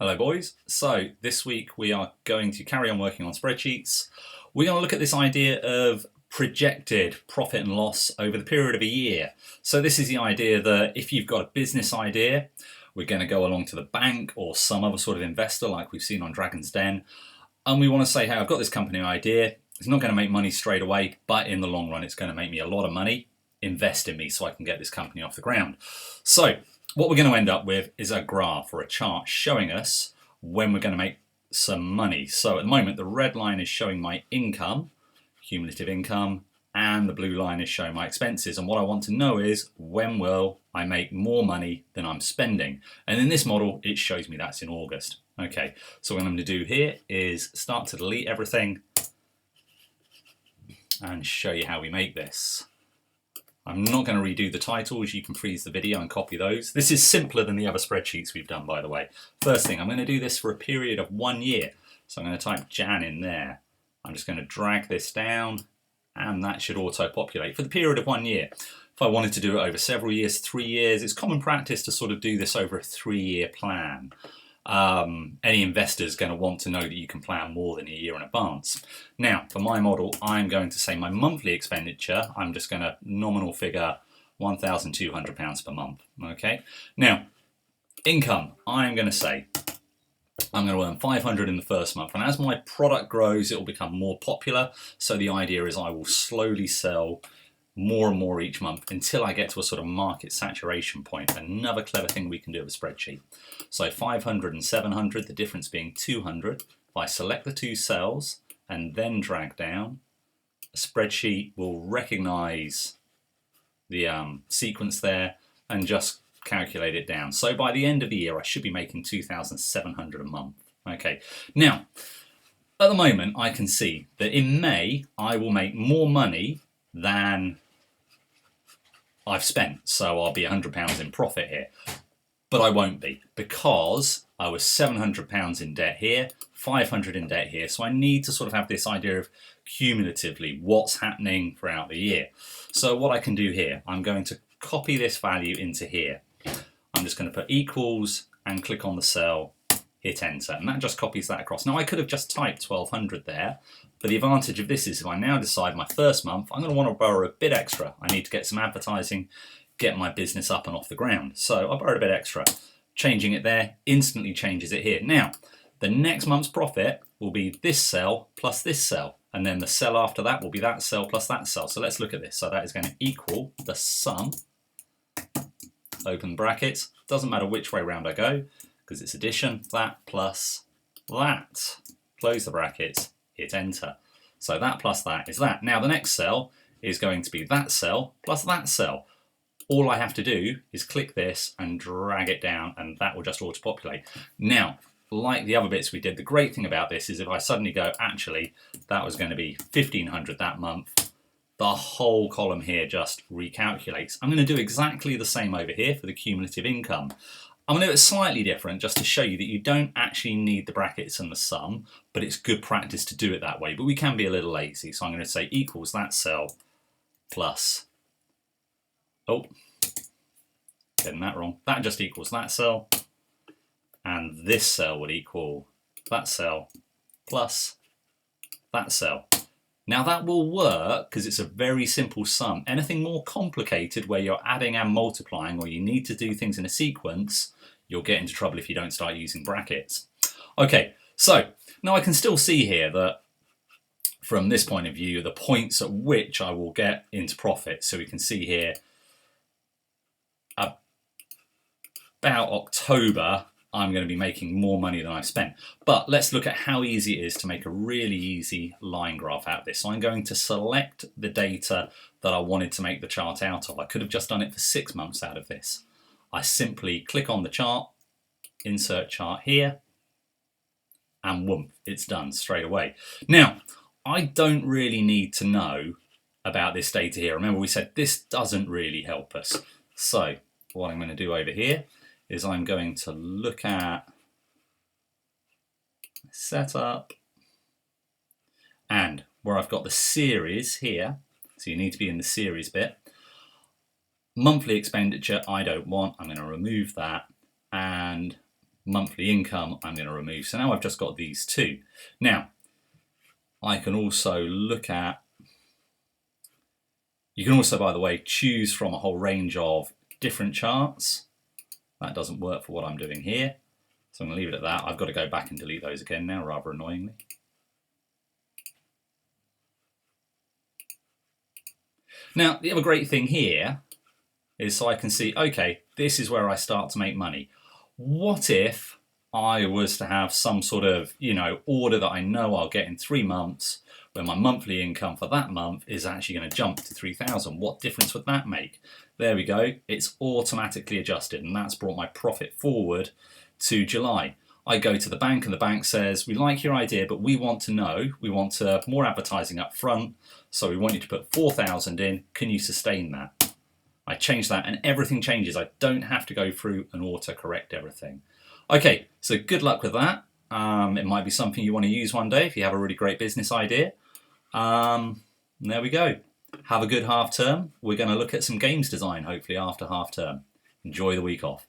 Hello boys. So this week we are going to carry on working on spreadsheets. We're going to look at this idea of projected profit and loss over the period of a year. So this is the idea that if you've got a business idea, we're going to go along to the bank or some other sort of investor like we've seen on Dragon's Den, and we want to say, hey, I've got this company idea. It's not going to make money straight away, but in the long run it's going to make me a lot of money. Invest in me so I can get this company off the ground. So what we're going to end up with is a graph or a chart showing us when we're going to make some money. So at the moment, the red line is showing my income, cumulative income, and the blue line is showing my expenses. And what I want to know is when will I make more money than I'm spending? And in this model, it shows me that's in August. Okay, so what I'm going to do here is start to delete everything and show you how we make this. I'm not going to redo the titles. You can freeze the video and copy those. This is simpler than the other spreadsheets we've done, by the way. First thing, I'm going to do this for a period of 1 year. So I'm going to type Jan in there. I'm just going to drag this down and that should auto-populate for the period of 1 year. If I wanted to do it over several years, 3 years, it's common practice to sort of do this over a 3-year plan. Any investor is going to want to know that you can plan more than a year in advance. Now, for my model, I'm going to say my monthly expenditure, I'm just going to nominal figure £1,200 per month. Okay. Now, income, I'm going to say I'm going to earn 500 in the first month, and as my product grows, it will become more popular. So the idea is I will slowly sell more and more each month until I get to a sort of market saturation point. Another clever thing we can do with a spreadsheet. So 500 and 700, the difference being 200. If I select the two cells and then drag down, a spreadsheet will recognize the sequence there and just calculate it down. So by the end of the year, I should be making 2,700 a month. Okay. Now, at the moment, I can see that in May, I will make more money than I've spent, so I'll be £100 in profit here, but I won't be because I was £700 in debt here, 500 in debt here, so I need to sort of have this idea of cumulatively what's happening throughout the year. So what I can do here, I'm going to copy this value into here. I'm just going to put equals and click on the cell, hit enter, and that just copies that across. Now I could have just typed 1200 there, but the advantage of this is if I now decide my first month, I'm going to want to borrow a bit extra. I need to get some advertising, get my business up and off the ground. So I borrowed a bit extra. Changing it there instantly changes it here. Now, the next month's profit will be this cell plus this cell, and then the cell after that will be that cell plus that cell. So let's look at this. So that is going to equal the sum, open brackets, doesn't matter which way round I go, because it's addition, that plus that, close the brackets, hit enter. So that plus that is that. Now the next cell is going to be that cell plus that cell. All I have to do is click this and drag it down and that will just auto-populate. Now, like the other bits we did, the great thing about this is if I suddenly go, actually, that was going to be 1,500 that month, the whole column here just recalculates. I'm going to do exactly the same over here for the cumulative income. I'm going to do it slightly different just to show you that you don't actually need the brackets and the sum, but it's good practice to do it that way. But we can be a little lazy. So I'm going to say equals that cell plus, oh, getting that wrong. That just equals that cell. And this cell would equal that cell plus that cell. Now that will work because it's a very simple sum. Anything more complicated where you're adding and multiplying or you need to do things in a sequence, you'll get into trouble if you don't start using brackets. Okay, so now I can still see here that from this point of view, the points at which I will get into profit. So we can see here about October, I'm going to be making more money than I've spent. But let's look at how easy it is to make a really easy line graph out of this. So I'm going to select the data that I wanted to make the chart out of. I could have just done it for 6 months out of this. I simply click on the chart, insert chart here, and whoomp, it's done straight away. Now, I don't really need to know about this data here. Remember we said this doesn't really help us. So what I'm going to do over here is I'm going to look at setup and where I've got the series here, so you need to be in the series bit. Monthly expenditure I don't want, I'm going to remove that, and monthly income I'm going to remove. So now I've just got these two. Now, I can also look at, you can also, by the way, choose from a whole range of different charts. That doesn't work for what I'm doing here. So I'm going to leave it at that. I've got to go back and delete those again now, rather annoyingly. Now, the other great thing here is so I can see, okay, this is where I start to make money. What if I was to have some sort of, order that I know I'll get in 3 months, where my monthly income for that month is actually going to jump to 3,000. What difference would that make? There we go. It's automatically adjusted, and that's brought my profit forward to July. I go to the bank and the bank says, we like your idea, but we want to know, we want more advertising up front, so we want you to put 4,000 in. Can you sustain that? I change that and everything changes. I don't have to go through and auto-correct everything. Okay, so good luck with that. It might be something you want to use one day if you have a really great business idea. There we go. Have a good half term. We're going to look at some games design hopefully after half term. Enjoy the week off.